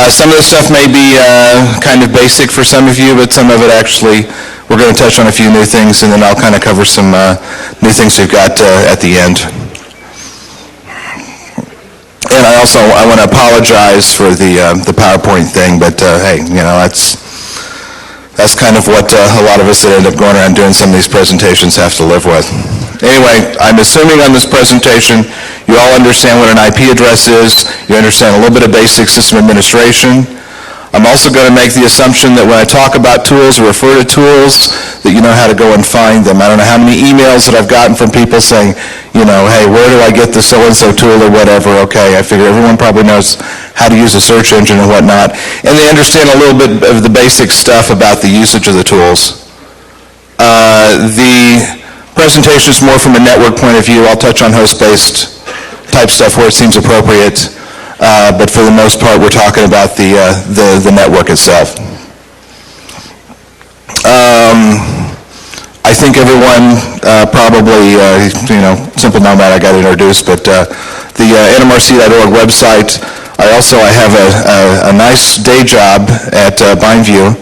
Some of the stuff may be kind of basic for some of you, but some of it actually, we're going to touch on a few new things, and then I'll kind of cover some new things we've got at the end. And I want to apologize for the PowerPoint thing, but hey, you know, that's kind of what a lot of us that end up going around doing some of these presentations have to live with. Anyway, I'm assuming on this presentation you all understand what an IP address is, you understand a little bit of basic system administration. I'm also going to make the assumption that when I talk about tools or refer to tools, that you know how to go and find them. I don't know how many emails that I've gotten from people saying, you know, hey, where do I get the so-and-so tool or whatever? Okay, I figure everyone probably knows how to use a search engine and whatnot, and they understand a little bit of the basic stuff about the usage of the tools. The presentation is more from a network point of view. I'll touch on host-based type stuff where it seems appropriate. But for the most part, we're talking about the network itself. I think everyone probably, you know, simple Nomad I got introduced, but the nmrc.org website, I have a nice day job at BindView,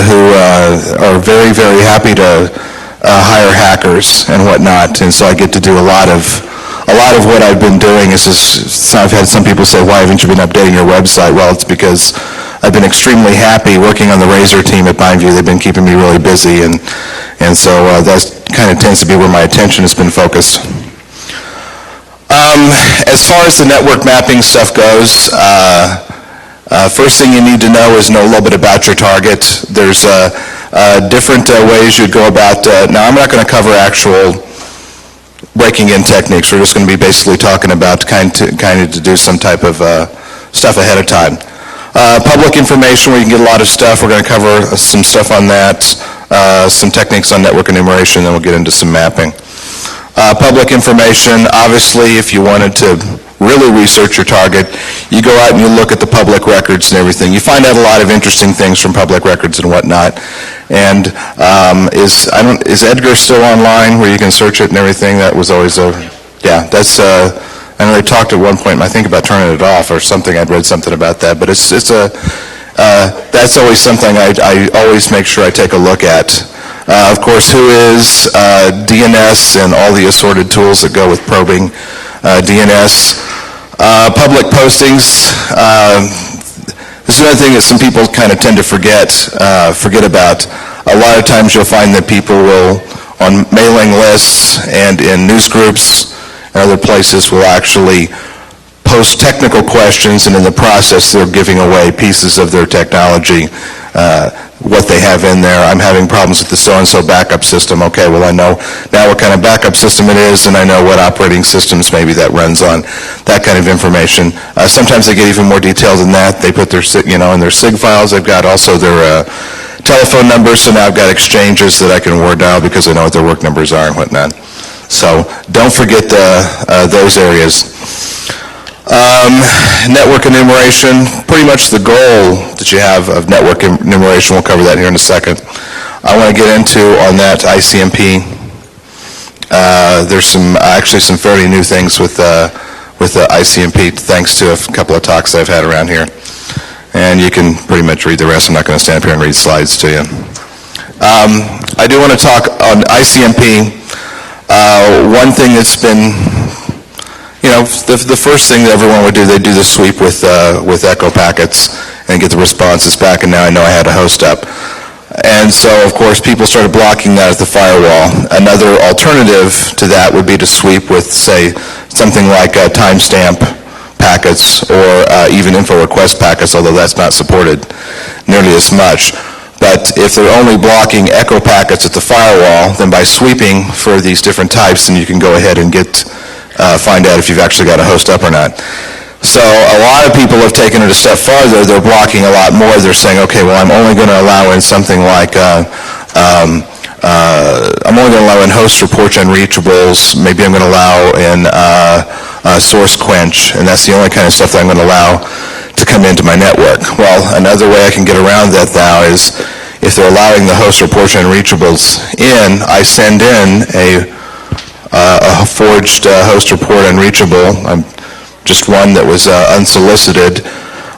who are very, very happy to hire hackers and whatnot, and so I get to do a lot of what I've been doing is I've had some people say, why haven't you been updating your website? Well, it's because I've been extremely happy working on the Razor team at BindView. They've been keeping me really busy, and so that kind of tends to be where my attention has been focused. As far as the network mapping stuff goes, first thing you need to know is know a little bit about your target. There's different ways you'd go about, now I'm not going to cover actual breaking in techniques. We're just going to be basically talking about kind of to do some type of stuff ahead of time. Public information where you can get a lot of stuff. We're going to cover some stuff on that, some techniques on network enumeration, then we'll get into some mapping. Public information, obviously, if you wanted to really research your target, you go out and you look at the public records and everything. You find out a lot of interesting things from public records and whatnot. And is Edgar still online where you can search it and everything? That was always yeah, that's, I know they talked at one point, I think, about turning it off or something. I'd read something about that. But that's always something I always make sure I take a look at. Of course, who is DNS and all the assorted tools that go with probing DNS. Public postings. This is another thing that some people kind of tend to forget about. A lot of times you'll find that people will, on mailing lists and in news groups and other places, will actually post technical questions, and in the process they're giving away pieces of their technology, what they have in there. I'm having problems with the so-and-so backup system. Okay, well, I know now what kind of backup system it is, and I know what operating systems maybe that runs on, that kind of information. Sometimes they get even more detailed than that. They put their, you know, in their SIG files, they've got also their telephone numbers, so now I've got exchanges that I can word dial because I know what their work numbers are and whatnot. So don't forget those areas. Network enumeration, pretty much the goal that you have of network enumeration, we'll cover that here in a second. I want to get into on that ICMP. There's actually some fairly new things with the ICMP, thanks to a couple of talks I've had around here. And you can pretty much read the rest. I'm not going to stand up here and read slides to you. I do want to talk on ICMP. One thing that's been, you know, the first thing that everyone would do, they'd do the sweep with echo packets and get the responses back, and now I know I had a host up. And so, of course, people started blocking that at the firewall. Another alternative to that would be to sweep with, say, something like timestamp packets or even info request packets, although that's not supported nearly as much. But if they're only blocking echo packets at the firewall, then by sweeping for these different types, then you can go ahead and find out if you've actually got a host up or not. So a lot of people have taken it a step farther. They're blocking a lot more. They're saying, okay, well, I'm only going to allow in something like, I'm only going to allow in host report unreachables. Maybe I'm going to allow in source quench, and that's the only kind of stuff that I'm going to allow to come into my network. Well, another way I can get around that now is if they're allowing the host report unreachables in, I send in a forged host report unreachable. Just one that was unsolicited.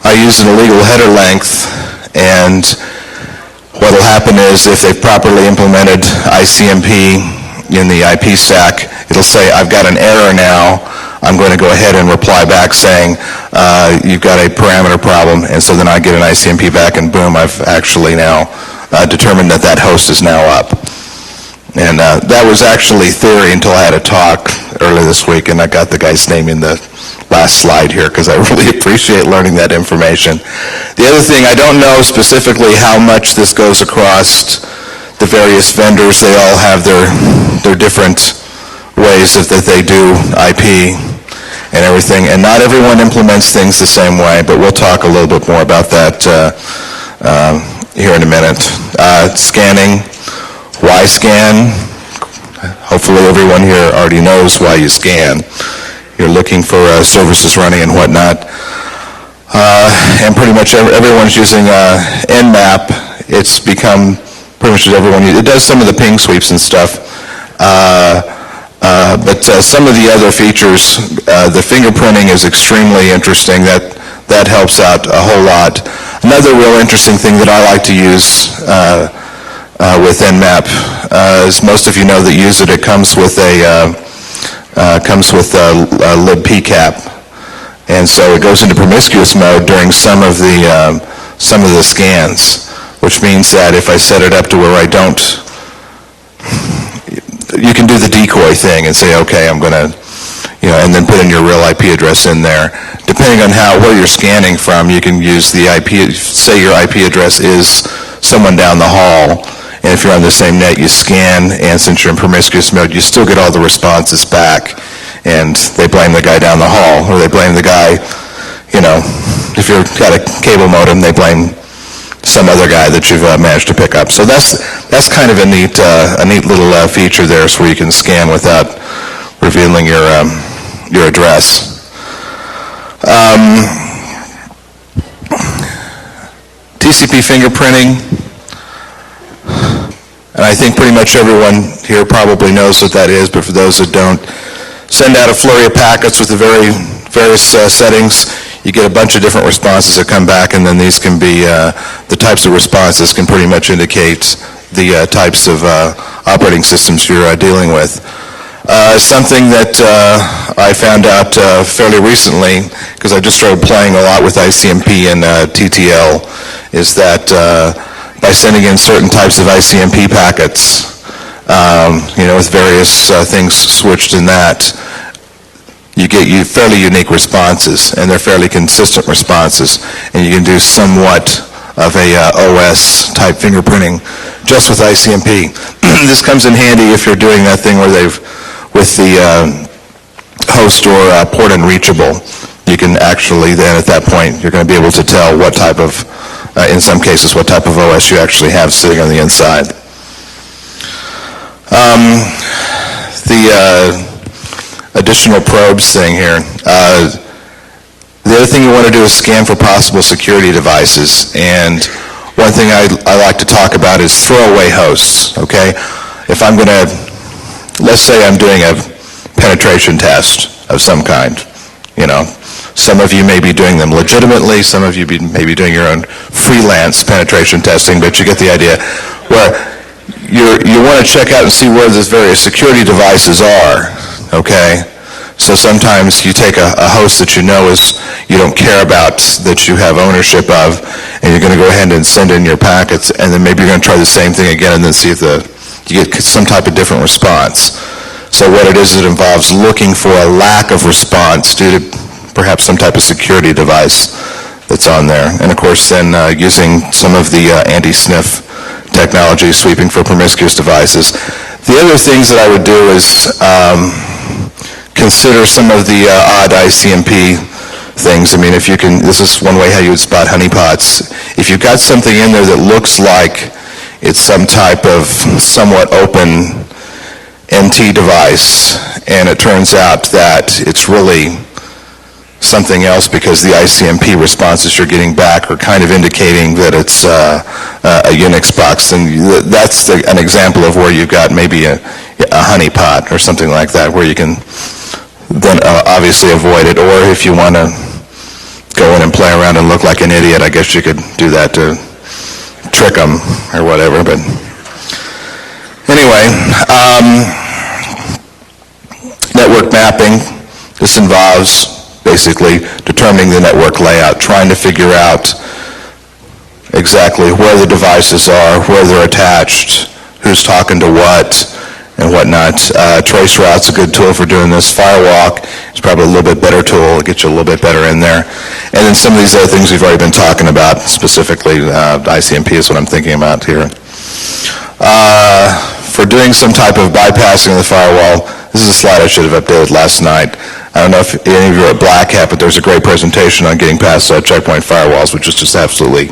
I use an illegal header length, and what will happen is if they've properly implemented ICMP in the IP stack, it'll say, I've got an error now. I'm going to go ahead and reply back saying, you've got a parameter problem, and so then I get an ICMP back, and boom, I've actually now determined that that host is now up. And that was actually theory until I had a talk earlier this week, and I got the guy's name in the last slide here because I really appreciate learning that information. The other thing, I don't know specifically how much this goes across the various vendors. They all have their different ways that they do IP and everything, and not everyone implements things the same way, but we'll talk a little bit more about that here in a minute. Scanning. Why scan? Hopefully everyone here already knows why you scan. You're looking for services running and whatnot. And pretty much everyone's using Nmap. It's become pretty much everyone. It does some of the ping sweeps and stuff. But some of the other features, the fingerprinting is extremely interesting. That helps out a whole lot. Another real interesting thing that I like to use with Nmap, as most of you know that use it, it comes with a libpcap, and so it goes into promiscuous mode during some of the scans, which means that if I set it up to where I don't, you can do the decoy thing and say, okay, I'm going to, and then put in your real IP address in there. Depending on where you're scanning from, you can use the IP, say your IP address is someone down the hall, and if you're on the same net, you scan, and since you're in promiscuous mode, you still get all the responses back, and they blame the guy down the hall, or they blame the guy, if you've got a cable modem, they blame some other guy that you've managed to pick up. So that's kind of a neat little feature there, so where you can scan without revealing your address. TCP fingerprinting, and I think pretty much everyone here probably knows what that is, but for those that don't, send out a flurry of packets with the various settings. You get a bunch of different responses that come back, and then these can be, the types of responses can pretty much indicate the types of operating systems you're dealing with. Something that I found out fairly recently, because I just started playing a lot with ICMP and TTL, is that by sending in certain types of ICMP packets, with various things switched in that, you get fairly unique responses, and they're fairly consistent responses, and you can do somewhat of a OS-type fingerprinting just with ICMP. This comes in handy if you're doing that thing where with the host or port unreachable, you can actually then at that point, you're going to be able to tell what type of, in some cases, what type of OS you actually have sitting on the inside. The additional probes thing here. The other thing you want to do is scan for possible security devices, and one thing I like to talk about is throwaway hosts, okay? If I'm going to, let's say I'm doing a penetration test of some kind, some of you may be doing them legitimately, some of you may be doing your own freelance penetration testing, but you get the idea, where you want to check out and see where these various security devices are, okay? So sometimes you take a host that you know you don't care about, that you have ownership of, and you're going to go ahead and send in your packets, and then maybe you're going to try the same thing again and then see if you get some type of different response. So what it is, it involves looking for a lack of response due to perhaps some type of security device that's on there. And of course then using some of the anti-sniff technology, sweeping for promiscuous devices. The other things that I would do is consider some of the odd ICMP things. I mean, if you can, this is one way how you would spot honeypots. If you've got something in there that looks like it's some type of somewhat open NT device, and it turns out that it's really something else because the ICMP responses you're getting back are kind of indicating that it's a Unix box, and that's an example of where you've got maybe a honeypot or something like that, where you can then obviously avoid it. Or if you want to go in and play around and look like an idiot. I guess you could do that to trick them or whatever. But anyway, network mapping. This involves basically determining the network layout, trying to figure out exactly where the devices are, where they're attached, who's talking to what, and whatnot. Trace route's a good tool for doing this. Firewalk is probably a little bit better tool. It'll get you a little bit better in there. And then some of these other things we've already been talking about, specifically ICMP is what I'm thinking about here. For doing some type of bypassing of the firewall, this is a slide I should have updated last night. I don't know if any of you are at Black Hat, but there's a great presentation on getting past checkpoint firewalls, which is just absolutely,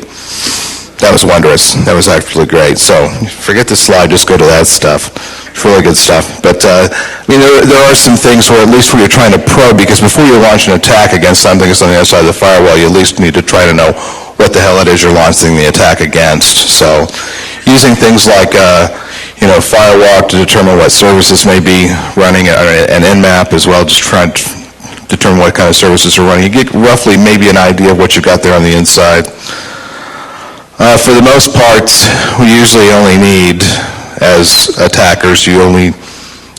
that was wondrous. That was actually great. So forget the slide, just go to that stuff. It's really good stuff. But I mean, there are some things where at least where you're trying to probe, because before you launch an attack against something that's on the other side of the firewall, you at least need to try to know what the hell it is you're launching the attack against. So using things like firewalk to determine what services may be running, an nmap as well, just trying to determine what kind of services are running. You get roughly maybe an idea of what you've got there on the inside. For the most part, we usually only need, as attackers, you're only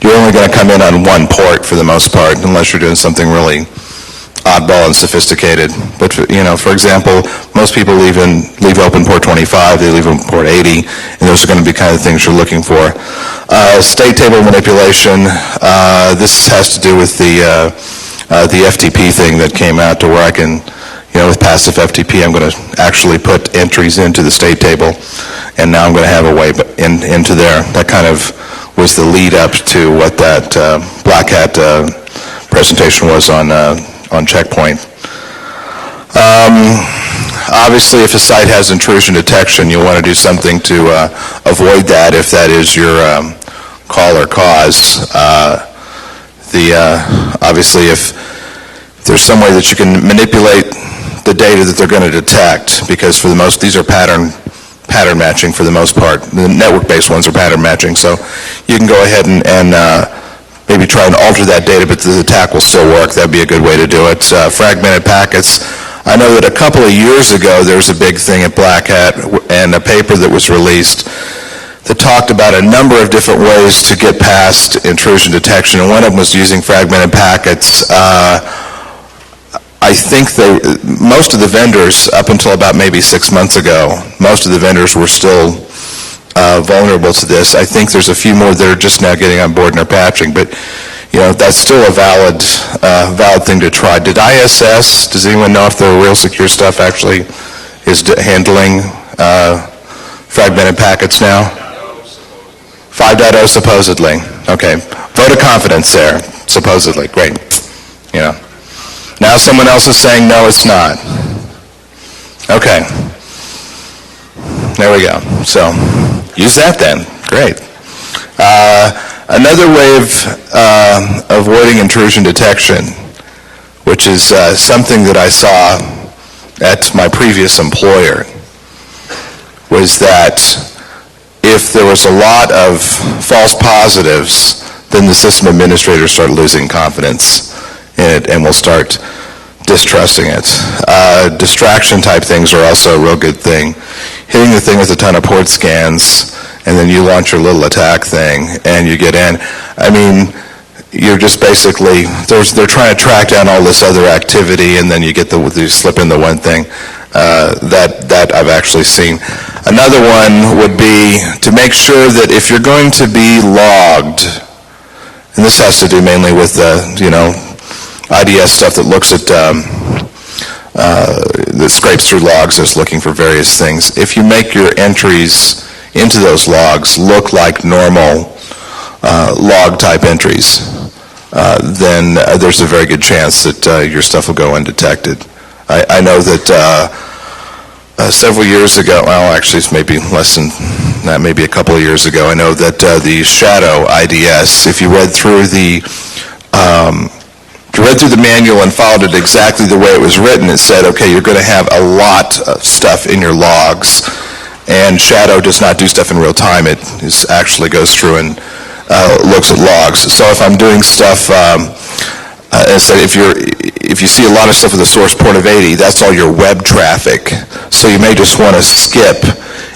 going to come in on one port for the most part, unless you're doing something really oddball and sophisticated. But for example, most people leave open port 25, they leave open port 80, and those are going to be kind of things you're looking for. State table manipulation. This has to do with the FTP thing that came out, to where I can, with passive FTP, I'm going to actually put entries into the state table, and now I'm going to have a way into there. That kind of was the lead up to what that Black Hat presentation was on Checkpoint. Obviously, if a site has intrusion detection, you'll want to do something to avoid that if that is your call or cause. Obviously, if there's some way that you can manipulate the data that they're going to detect, because for the most, these are pattern matching for the most part. The network-based ones are pattern matching, so you can go ahead and maybe try and alter that data, but the attack will still work. That'd be a good way to do it. Fragmented packets. I know that a couple of years ago there was a big thing at Black Hat and a paper that was released that talked about a number of different ways to get past intrusion detection, and one of them was using fragmented packets. I think most of the vendors, up until about maybe 6 months ago, most of the vendors were still vulnerable to this. I think there's a few more that are just now getting on board and are patching, but that's still a valid thing to try. Did ISS, does anyone know if the Real Secure stuff actually is handling fragmented packets now? 5.0 supposedly. Okay. Vote of confidence there, supposedly. Great. Now someone else is saying, no, it's not. Okay. There we go. So use that then. Great. Another way of avoiding intrusion detection, which is something that I saw at my previous employer, was that if there was a lot of false positives, then the system administrators start losing confidence in it and will start distrusting it. Distraction type things are also a real good thing. Hitting the thing with a ton of port scans, and then you launch your little attack thing and you get in. I mean, you're just basically, they're trying to track down all this other activity, and then you slip in the one thing. That I've actually seen. Another one would be to make sure that if you're going to be logged, and this has to do mainly with IDS stuff that looks at that scrapes through logs that's looking for various things. If you make your entries into those logs look like normal log type entries, then there's a very good chance that your stuff will go undetected. I know that several years ago, well actually it's maybe less than that, maybe a couple of years ago, I know that the Shadow IDS, if you read through the manual and followed it exactly the way it was written, it said, okay, you're going to have a lot of stuff in your logs, and Shadow does not do stuff in real time. It actually goes through and looks at logs. So if I'm doing stuff, if if you see a lot of stuff with a source port of 80, that's all your web traffic. So you may just want to skip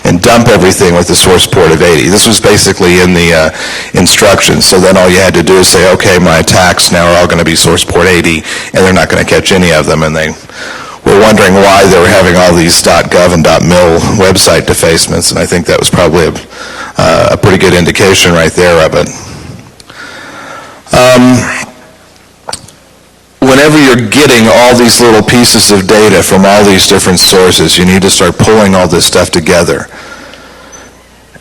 and dump everything with the source port of 80. This was basically in the instructions. So then all you had to do is say, okay, my attacks now are all going to be source port 80, and they're not going to catch any of them. And they were wondering why they were having all these .gov and .mil website defacements, and I think that was probably a pretty good indication right there of it. Whenever you're getting all these little pieces of data from all these different sources, you need to start pulling all this stuff together.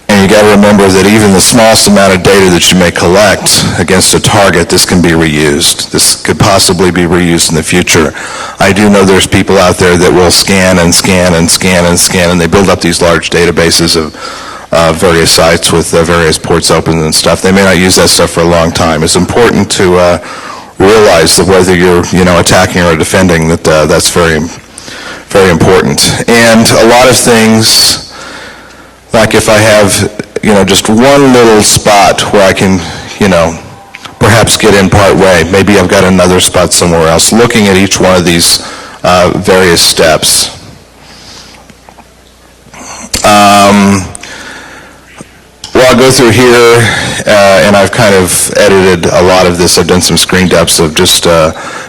And you got to remember that even the smallest amount of data that you may collect against a target, this can be reused. This could possibly be reused in the future. I do know there's people out there that will scan and scan and scan and scan, and they build up these large databases of various sites with various ports open and stuff. They may not use that stuff for a long time. It's important to realize that whether you're attacking or defending, that's very, very important. And a lot of things, like if I have just one little spot where I can perhaps get in part way, maybe I've got another spot somewhere else. Looking at each one of these various steps. Well, I'll go through here, and I've kind of edited a lot of this. I've done some screen depths of just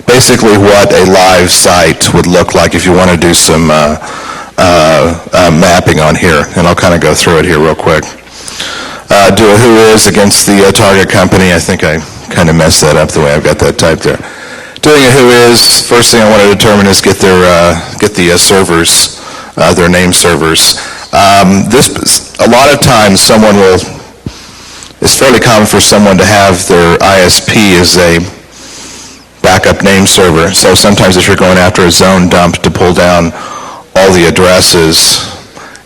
basically what a live site would look like if you want to do some mapping on here, and I'll kind of go through it here real quick. Do a who is against the target company. I think I kind of messed that up the way I've got that typed there. Doing a who is, first thing I want to determine is get the servers, their name servers. A lot of times it's fairly common for someone to have their ISP as a backup name server. So sometimes if you're going after a zone dump to pull down all the addresses,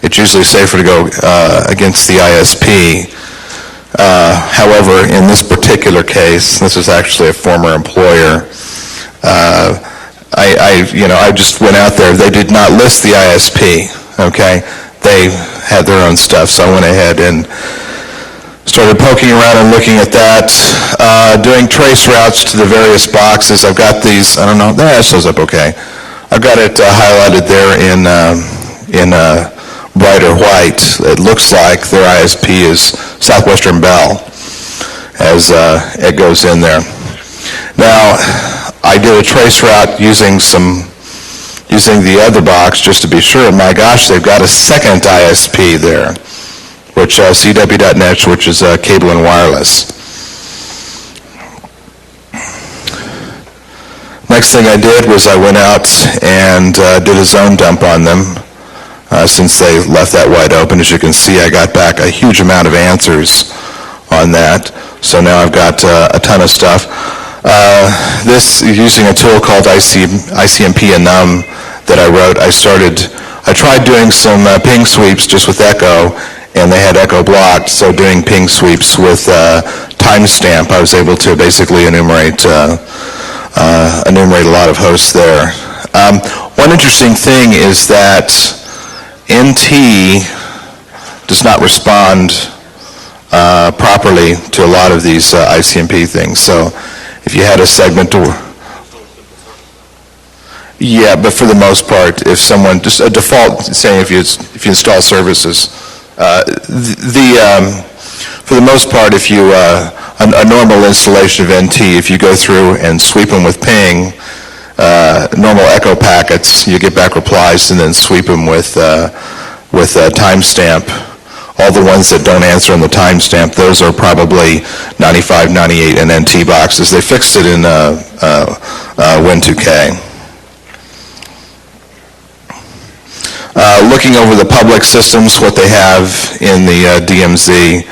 it's usually safer to go against the ISP. However, in this particular case, this is actually a former employer. I just went out there. They did not list the ISP. Okay, they had their own stuff, so I went ahead and started poking around and looking at that. Doing trace routes to the various boxes. I've got these. I don't know. That shows up okay. I've got it highlighted there in brighter white. It looks like their ISP is Southwestern Bell as it goes in there. Now, I did a trace route using the other box just to be sure. My gosh, they've got a second ISP there, which CW.net, which is cable and wireless. Next thing I did was I went out and did a zone dump on them since they left that wide open. As you can see, I got back a huge amount of answers on that. So now I've got a ton of stuff. This, using a tool called ICMP enum that I wrote, I tried doing some ping sweeps just with echo, and they had echo blocked, so doing ping sweeps with timestamp, I was able to basically enumerate a lot of hosts there. One interesting thing is that NT does not respond properly to a lot of these ICMP things. So if you had a segment or... Yeah, but for the most part, if someone, just a default saying if you install services, for the most part, if you, a normal installation of NT, if you go through and sweep them with ping, normal echo packets, you get back replies and then sweep them with timestamp. All the ones that don't answer on the timestamp, those are probably 95, 98, and NT boxes. They fixed it in Win2K. Looking over the public systems, what they have in the DMZ,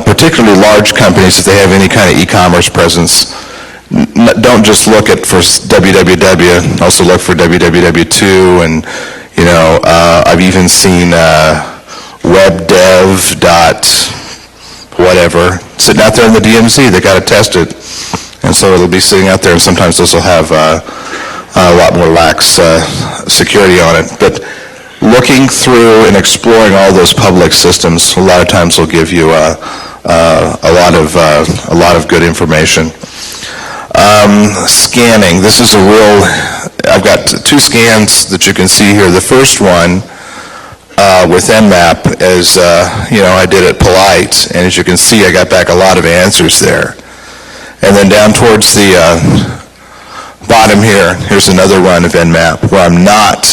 particularly large companies, if they have any kind of e-commerce presence, don't just look at for www, also look for www2, and I've even seen webdev dot whatever sitting out there in the DMZ. They got to test it, and so it'll be sitting out there, and sometimes those will have a lot more lax security on it. But looking through and exploring all those public systems, a lot of times will give you a lot of good information. Scanning. This is a real, I've got two scans that you can see here. The first one with Nmap is, I did it polite, and as you can see, I got back a lot of answers there. And then down towards the bottom here, here's another run of Nmap where I'm not,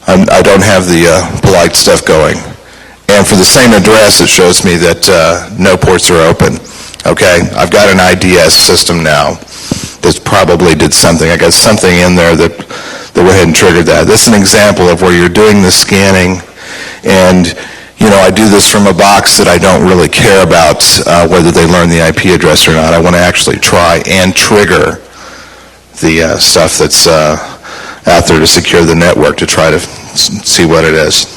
I don't have the polite stuff going. And for the same address, it shows me that no ports are open. Okay, I've got an IDS system now that probably did something. I got something in there that went ahead and triggered that. This is an example of where you're doing the scanning, and I do this from a box that I don't really care about whether they learn the IP address or not. I want to actually try and trigger the stuff that's out there to secure the network to try to see what it is.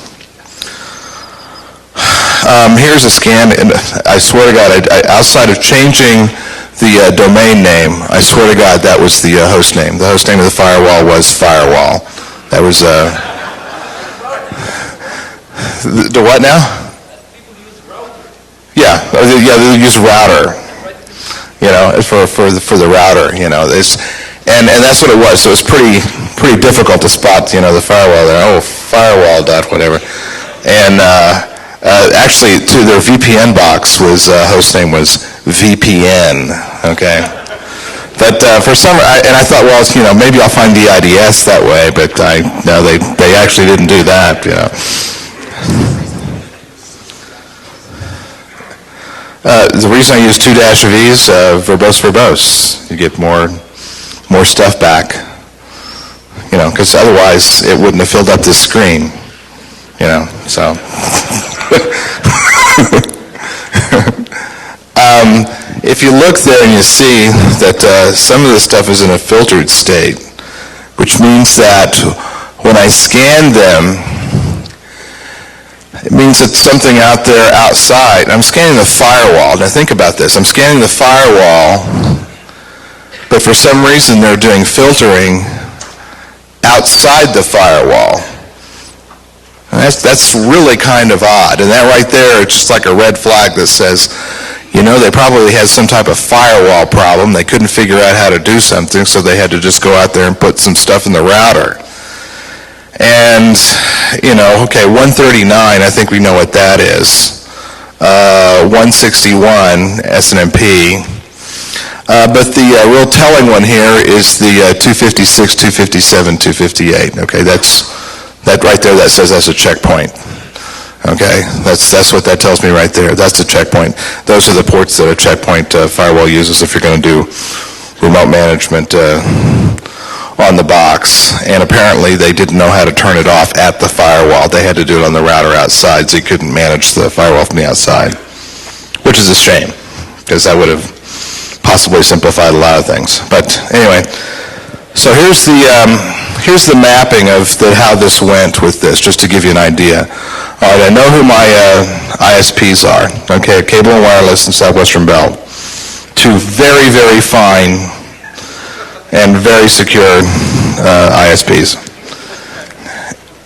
Here's a scan, and I swear to God, outside of changing the domain name, I swear to God that was the host name. The host name of the firewall was Firewall. That was the what now? Yeah, they use router. For the router. And that's what it was. So it was pretty difficult to spot. The firewall there. Oh, firewall dot whatever, and. Actually, to their VPN box was host name was VPN. Okay, but for some, and I thought, well, maybe I'll find the IDS that way, but no, they actually didn't do that. The reason I use 2-V's, verbose. You get more stuff back. Because otherwise it wouldn't have filled up this screen. So. If you look there and you see that some of the stuff is in a filtered state, which means that when I scan them, it means it's something out there outside. I'm scanning the firewall. Now think about this. I'm scanning the firewall, but for some reason they're doing filtering outside the firewall. And that's really kind of odd. And that right there, it's just like a red flag that says, they probably had some type of firewall problem. They couldn't figure out how to do something, so they had to just go out there and put some stuff in the router. And, okay, 139, I think we know what that is. 161, SNMP. But the real telling one here is the 256, 257, 258. Okay, that right there, that says that's a checkpoint. Okay, that's what that tells me right there. That's a checkpoint. Those are the ports that a checkpoint firewall uses if you're going to do remote management on the box. And apparently they didn't know how to turn it off at the firewall. They had to do it on the router outside, so you couldn't manage the firewall from the outside, which is a shame, because that would have possibly simplified a lot of things. But anyway, so here's the mapping of how this went with this, just to give you an idea. All right, I know who my ISPs are. Okay, Cable and Wireless and Southwestern Bell. Two very, very fine and very secure ISPs.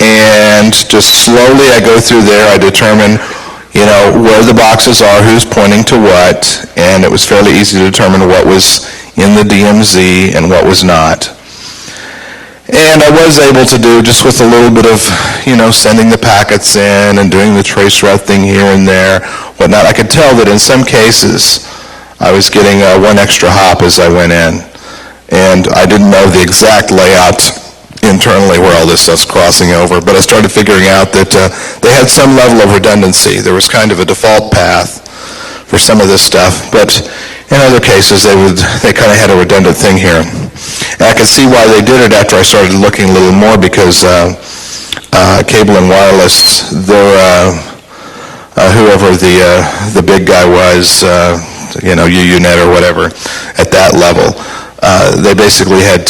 And just slowly I go through there, I determine, where the boxes are, who's pointing to what, and it was fairly easy to determine what was in the DMZ and what was not. And I was able to do, just with a little bit of, sending the packets in and doing the trace route thing here and there, whatnot, I could tell that in some cases I was getting one extra hop as I went in. And I didn't know the exact layout internally where all this stuff's crossing over, but I started figuring out that they had some level of redundancy. There was kind of a default path for some of this stuff, but in other cases they kind of had a redundant thing here. And I could see why they did it after I started looking a little more, because Cable and Wireless, whoever the big guy was, UUNet or whatever, at that level, they basically had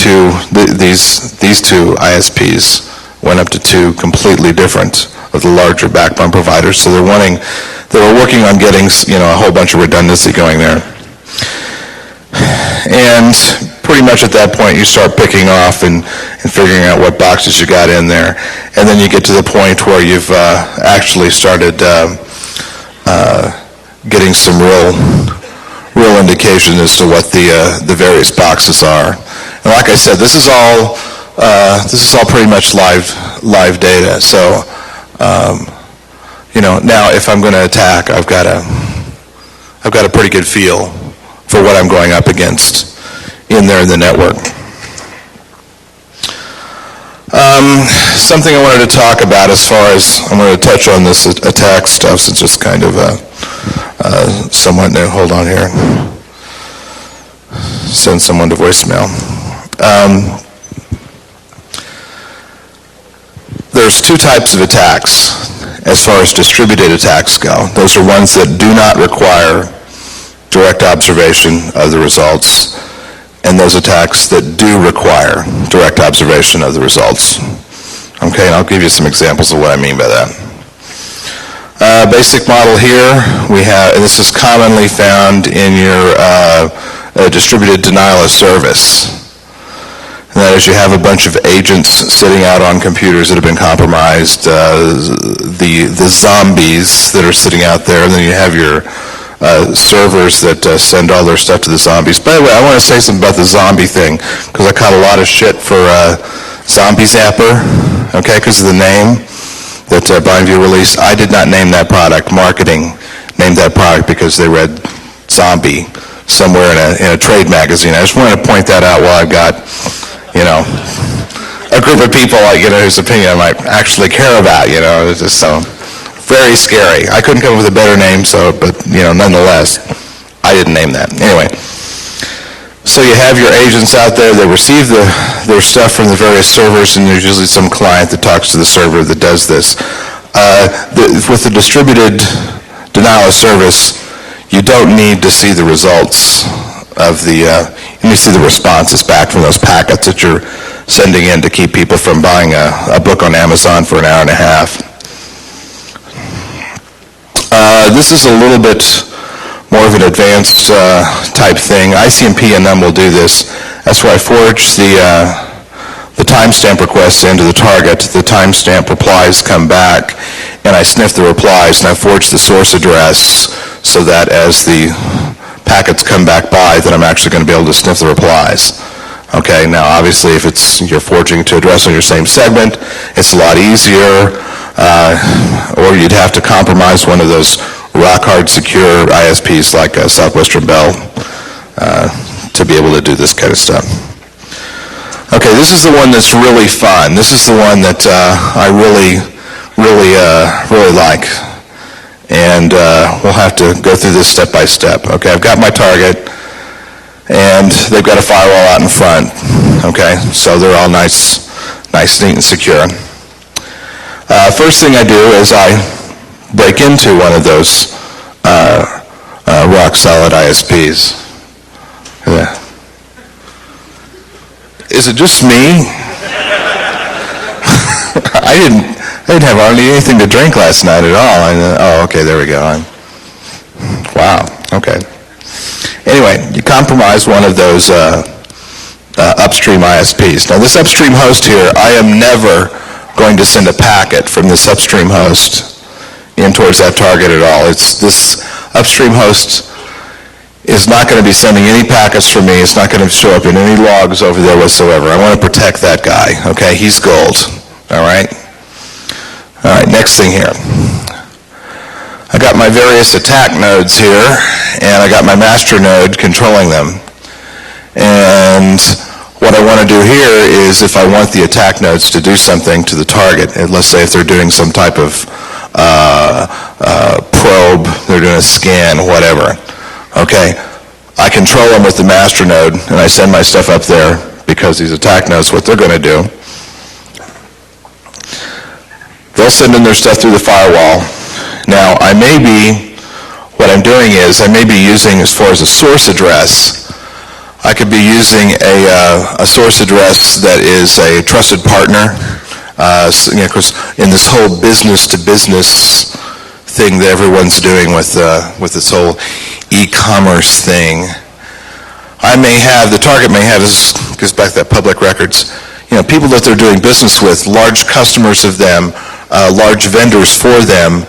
these two ISPs went up to two completely different of the larger backbone providers. So they were working on getting a whole bunch of redundancy going there. And pretty much at that point you start picking off and figuring out what boxes you got in there. And then you get to the point where you've actually started getting some real real indication as to what the various boxes are. And like I said, this is all pretty much live data. So, now if I'm going to attack, I've got a pretty good feel for what I'm going up against in there in the network. Something I wanted to talk about as far as, I'm going to touch on this attack stuff, so it's just kind of somewhat new. Hold on here. Send someone to voicemail. There's two types of attacks as far as distributed attacks go. Those are ones that do not require direct observation of the results, and those attacks that do require direct observation of the results. Okay, and I'll give you some examples of what I mean by that. Basic model here, we have, and this is commonly found in your distributed denial of service. And that is, you have a bunch of agents sitting out on computers that have been compromised, the zombies that are sitting out there, and then you have your servers that send all their stuff to the zombies. By the way, I want to say something about the zombie thing, because I caught a lot of shit for Zombie Zapper, okay, because of the name that Blindview released. I did not name that product. Marketing named that product because they read zombie somewhere in a trade magazine. I just wanted to point that out while I've got, a group of people, whose opinion I might actually care about, It's just so very scary. I couldn't come up with a better name, but nonetheless, I didn't name that. Anyway, so you have your agents out there, they receive their stuff from the various servers, and there's usually some client that talks to the server that does this. With the distributed denial of service, you don't need to see the results of you need to see the responses back from those packets that you're sending in to keep people from buying a book on Amazon for an hour and a half. This is a little bit more of an advanced type thing. ICMP and NUM will do this. That's where I forge the timestamp requests into the target. The timestamp replies come back, and I sniff the replies, and I forge the source address so that as the packets come back by, then I'm actually going to be able to sniff the replies. Okay, now obviously if you're forging to address on your same segment, it's a lot easier, or you'd have to compromise one of those rock-hard secure ISPs like Southwestern Bell to be able to do this kind of stuff. Okay, this is the one that's really fun. This is the one that I really like. And we'll have to go through this step by step. Okay, I've got my target, and they've got a firewall out in front. Okay, so they're all nice, neat, and secure. First thing I do is I break into one of those rock-solid ISPs. Yeah. Is it just me? I didn't have hardly anything to drink last night at all. Oh, okay, there we go. Wow, okay. Anyway, you compromise one of those upstream ISPs. Now, this upstream host here, I am never going to send a packet from this upstream host in towards that target at all. This upstream host is not going to be sending any packets from me. It's not going to show up in any logs over there whatsoever. I want to protect that guy, okay? He's gold, all right? All right, next thing here. I got my various attack nodes here, and I got my master node controlling them. And what I want to do here is if I want the attack nodes to do something to the target, and let's say if they're doing some type of probe, they're doing a scan, whatever, okay, I control them with the master node, and I send my stuff up there because these attack nodes, what they're going to do, they'll send in their stuff through the firewall. Now, what I'm doing is I may be using, as far as a source address, I could be using a source address that is a trusted partner. Of course, in this whole business-to-business thing that everyone's doing with this whole e-commerce thing, the target may have, this goes back to that public records, people that they're doing business with, large customers of them, large vendors for them,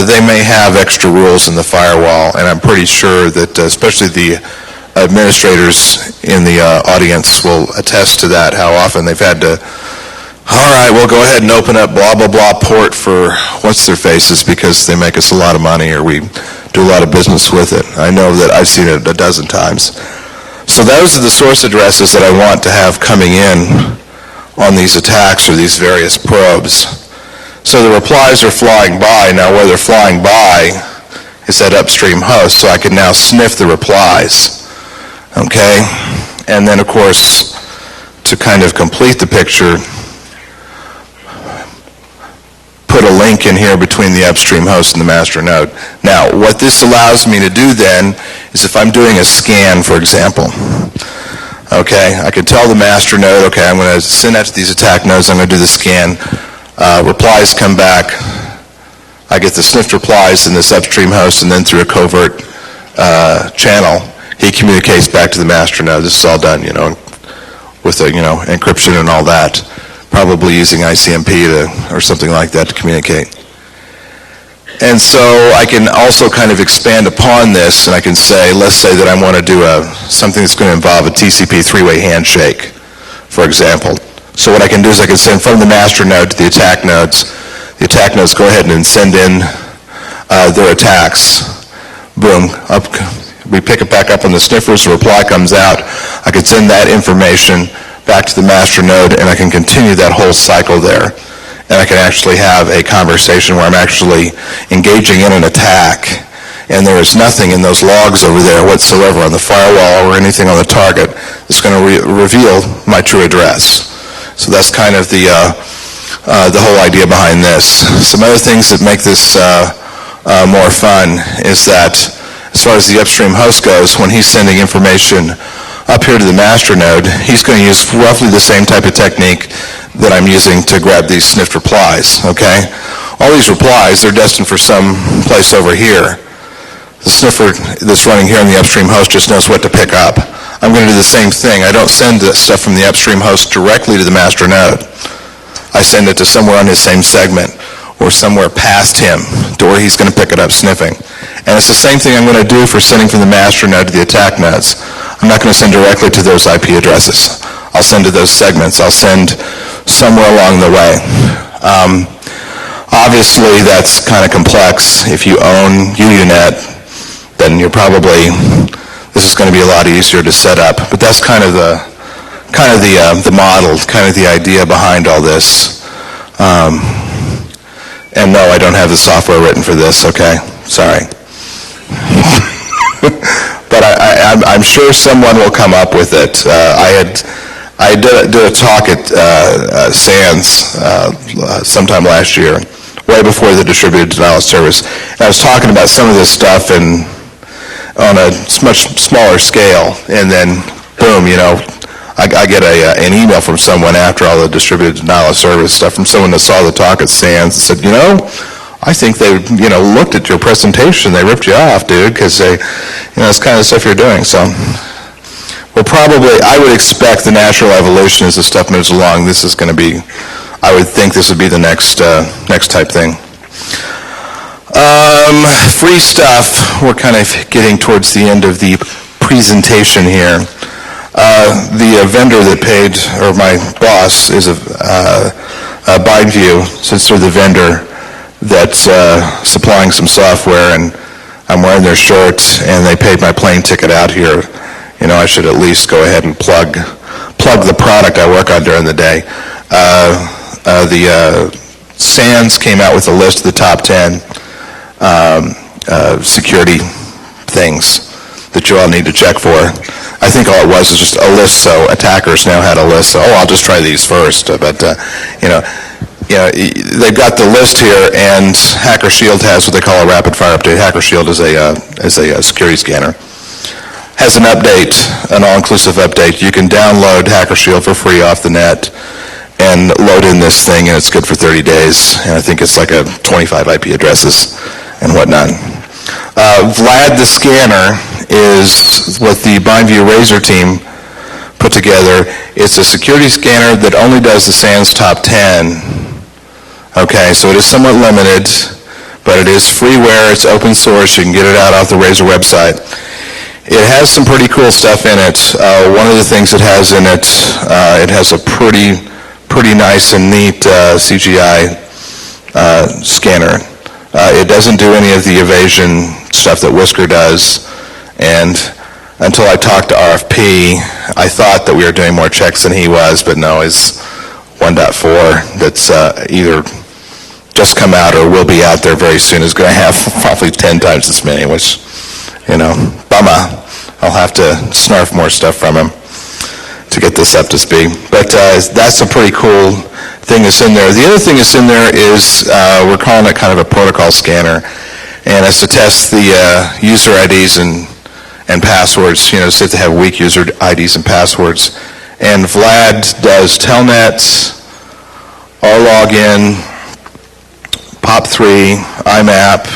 they may have extra rules in the firewall, and I'm pretty sure that especially the administrators in the audience will attest to that, how often they've had to, all right, we'll go ahead and open up blah, blah, blah port for what's-their-faces because they make us a lot of money or we do a lot of business with it. I know that I've seen it a dozen times. So those are the source addresses that I want to have coming in on these attacks or these various probes. So the replies are flying by. Now where they're flying by is that upstream host, so I can now sniff the replies. Okay? And then, of course, to kind of complete the picture, put a link in here between the upstream host and the master node. Now, what this allows me to do then is if I'm doing a scan, for example, okay, I can tell the master node, okay, I'm going to send that to these attack nodes, I'm going to do the scan, replies come back, I get the sniffed replies in this upstream host, and then through a covert channel, he communicates back to the master node. This is all done, with encryption and all that, probably using ICMP or something like that to communicate. And so I can also kind of expand upon this, and I can say, let's say that I want to do something that's going to involve a TCP three-way handshake, for example. So what I can do is I can send from the master node to the attack nodes. The attack nodes go ahead and send in their attacks. Boom, up. We pick it back up on the sniffers, the reply comes out. I can send that information back to the master node, and I can continue that whole cycle there. And I can actually have a conversation where I'm actually engaging in an attack, and there is nothing in those logs over there whatsoever on the firewall or anything on the target that's going to reveal my true address. So that's kind of the whole idea behind this. Some other things that make this more fun is that as far as the upstream host goes, when he's sending information up here to the master node, he's going to use roughly the same type of technique that I'm using to grab these sniffed replies, okay? All these replies, they're destined for some place over here. The sniffer that's running here in the upstream host just knows what to pick up. I'm going to do the same thing. I don't send the stuff from the upstream host directly to the master node. I send it to somewhere on his same segment or somewhere past him to where he's going to pick it up sniffing. And it's the same thing I'm going to do for sending from the master node to the attack nodes. I'm not going to send directly to those IP addresses. I'll send to those segments. I'll send somewhere along the way. Obviously, that's kind of complex. If you own UUNet, then you're probably, this is going to be a lot easier to set up. But that's kind of the model, kind of the idea behind all this. And no, I don't have the software written for this, okay? Sorry. But I'm sure someone will come up with it. I did a talk at SANS sometime last year, way before the distributed denial of service. And I was talking about some of this stuff on a much smaller scale, and then boom, I get an email from someone after all the distributed denial of service stuff from someone that saw the talk at SANS and said, I think they, looked at your presentation. They ripped you off, dude, because they, it's kind of the stuff you're doing. So we'll probably, I would expect the natural evolution as the stuff moves along. This is going to be, I would think this would be the next type thing. Free stuff. We're kind of getting towards the end of the presentation here. The vendor that paid, or my boss, is a BindView, since they're the vendor that's supplying some software, and I'm wearing their shirt, and they paid my plane ticket out here. I should at least go ahead and plug the product I work on during the day. The SANS came out with a list of the top 10 security things that you all need to check for. I think all it was just a list, so attackers now had a list. So, I'll just try these first. But they've got the list here, and Hacker Shield has what they call a rapid fire update. Hacker Shield is a security scanner. Has an update, an all-inclusive update. You can download Hacker Shield for free off the net and load in this thing, and it's good for 30 days. And I think it's like 25 IP addresses and whatnot. Vlad the Scanner is what the BindView Razor team put together. It's a security scanner that only does the SANS top 10. Okay, so it is somewhat limited, but it is freeware, it's open source, you can get it out off the Razor website. It has some pretty cool stuff in it. One of the things it has in it, it has a pretty nice and neat CGI scanner. It doesn't do any of the evasion stuff that Whisker does, and until I talked to RFP, I thought that we were doing more checks than he was, but no, it's 1.4 that's either just come out or will be out there very soon is going to have probably 10 times as many, which, bummer. I'll have to snarf more stuff from him to get this up to speed. But that's a pretty cool thing that's in there. The other thing that's in there is we're calling it kind of a protocol scanner, and it's to test the user IDs and passwords, say they have weak user IDs and passwords. And Vlad does Telnet, RLogin, POP3, IMAP.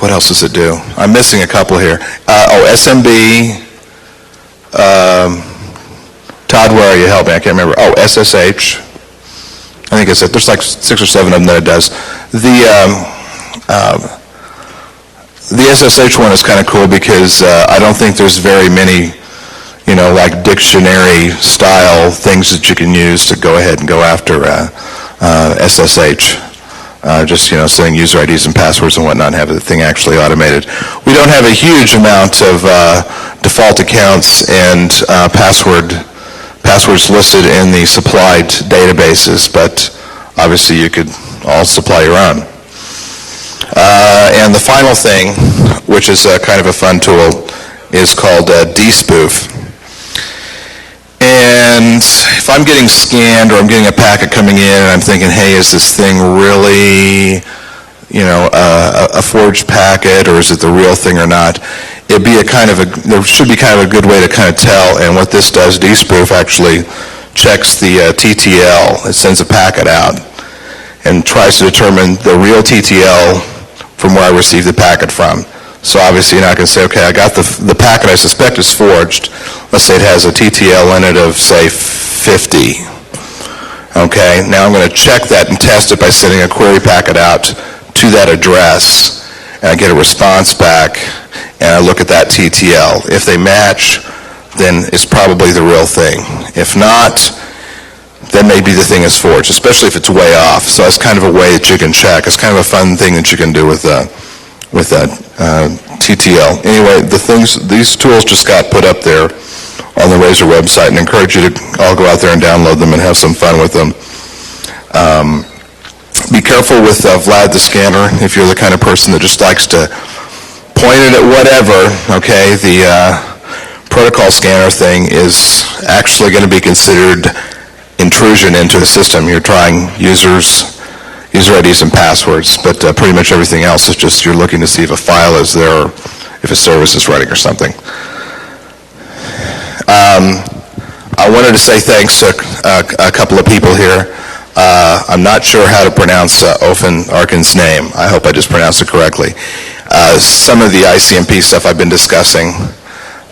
What else does it do? I'm missing a couple here. SMB. Todd, where are you? Help me. I can't remember. SSH. I think it's it. There's like 6 or 7 of them that it does. The SSH one is kind of cool because I don't think there's very many, like dictionary style things that you can use to go ahead and go after SSH. Just, setting user IDs and passwords and whatnot and have the thing actually automated. We don't have a huge amount of default accounts and passwords listed in the supplied databases, but obviously you could all supply your own. And the final thing, which is kind of a fun tool, is called dspoof. And if I'm getting scanned or I'm getting a packet coming in and I'm thinking, hey, is this thing really, a forged packet, or is it the real thing or not? There should be kind of a good way to kind of tell, and what this does, dspoof actually checks the TTL. It sends a packet out and tries to determine the real TTL from where I received the packet from. So obviously you're not going to say, okay, I got the packet I suspect is forged. Let's say it has a TTL in it of, say, 50. Okay, now I'm going to check that and test it by sending a query packet out to that address, and I get a response back, and I look at that TTL. If they match, then it's probably the real thing. If not, then maybe the thing is forged, especially if it's way off. So that's kind of a way that you can check. It's kind of a fun thing that you can do with TTL. Anyway, these tools just got put up there on the Razor website, and I encourage you to all go out there and download them and have some fun with them. Be careful with Vlad the scanner if you're the kind of person that just likes to point it at whatever. Okay, the protocol scanner thing is actually going to be considered intrusion into the system. You're trying user IDs and passwords, but pretty much everything else is just you're looking to see if a file is there or if a service is running or something. I wanted to say thanks to a couple of people here. I'm not sure how to pronounce Ofen Arkin's name. I hope I just pronounced it correctly. Some of the ICMP stuff I've been discussing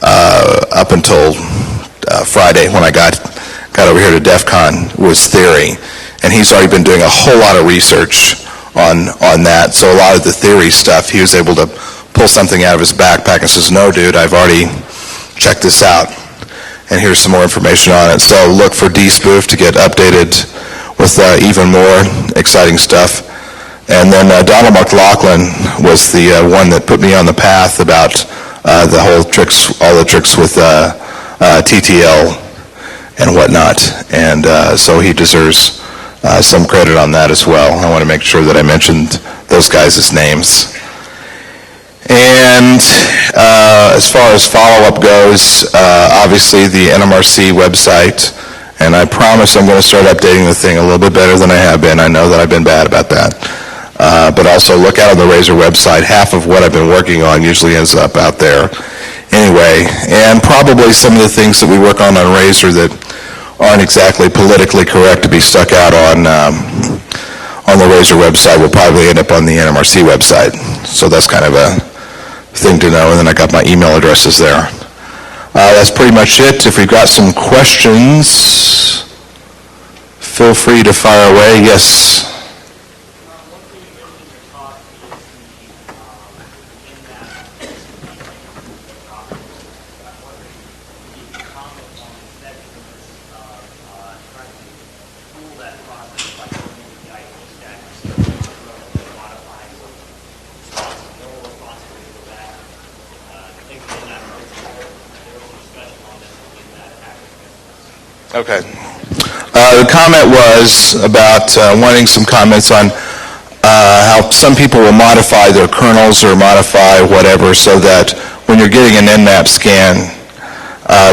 up until Friday when I got over here to DefCon was theory, and he's already been doing a whole lot of research on that. So a lot of the theory stuff, he was able to pull something out of his backpack and says, no, dude, I've already checked this out, and here's some more information on it. So look for dspoof to get updated with even more exciting stuff. And then Donald McLaughlin was the one that put me on the path about the whole tricks, all the tricks with TTL and whatnot. And so he deserves some credit on that as well. I want to make sure that I mentioned those guys' names. And as far as follow-up goes, obviously the NMRC website, and I promise I'm going to start updating the thing a little bit better than I have been. I know that I've been bad about that. But also look out on the Razor website. Half of what I've been working on usually ends up out there anyway. And probably some of the things that we work on Razor that aren't exactly politically correct to be stuck out on the Razor website will probably end up on the NMRC website. So that's kind of a thing to know. And then I got my email addresses there. That's pretty much it. If you've got some questions, feel free to fire away. Yes? What do you get Okay. The comment was about wanting some comments on how some people will modify their kernels or modify whatever so that when you're getting an Nmap scan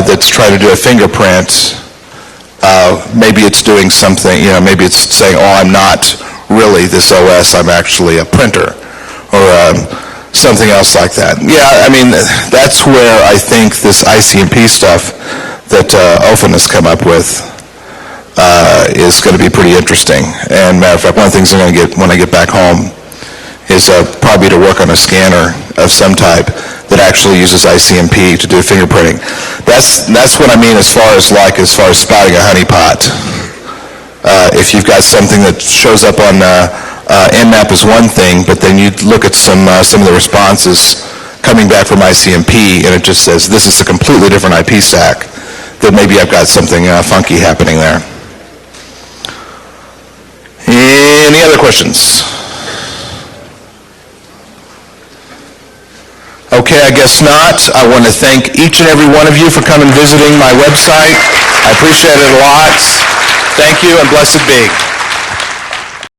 that's trying to do a fingerprint, maybe it's doing something, maybe it's saying, oh, I'm not really this OS, I'm actually a printer, or something else like that. Yeah, I mean, that's where I think this ICMP stuff that Ofen has come up with is going to be pretty interesting. And matter of fact, one of the things I'm going to get when I get back home is probably to work on a scanner of some type that actually uses ICMP to do fingerprinting. That's what I mean as far as spotting a honeypot. If you've got something that shows up on Nmap is one thing, but then you look at some of the responses coming back from ICMP, and it just says this is a completely different IP stack, that maybe I've got something funky happening there. Any other questions? Okay, I guess not. I want to thank each and every one of you for coming visiting my website. I appreciate it a lot. Thank you, and blessed be.